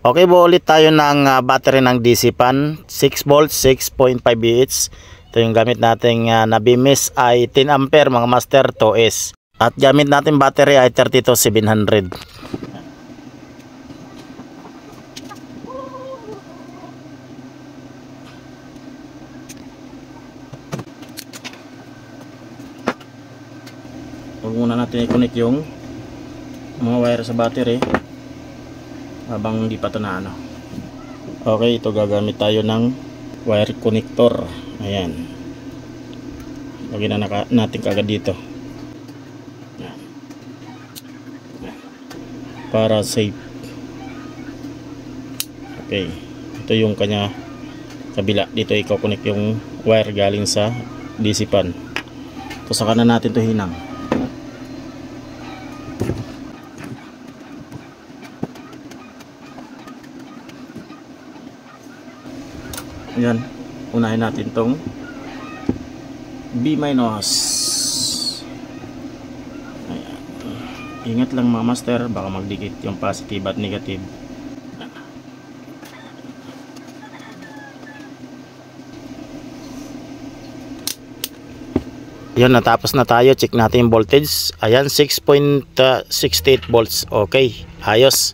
Okay, buo ulit tayo ng battery ng DC fan, 6 volts, 6.5 Ah. Ito yung gamit nating na BMS ay 10 ampere mga master 2S. At gamit natin battery ay 32700. Huwag muna natin i-connect yung mga wire sa battery habang hindi pa ito na ano. Okay, ito gagamit tayo ng wire connector. Ayan, lagyan na natin kagad dito para safe. Okay, ito yung kanya kabila. Dito i-connect yung wire galing sa DC fan. So saka na natin ito hinang. Ayan, unahin natin tong B-. Ayan. Ingat lang mga master, baka magdikit yung positive at negative. Yun, natapos na tayo. Check natin yung voltage. Ayan, 6.68 volts. Okay, ayos.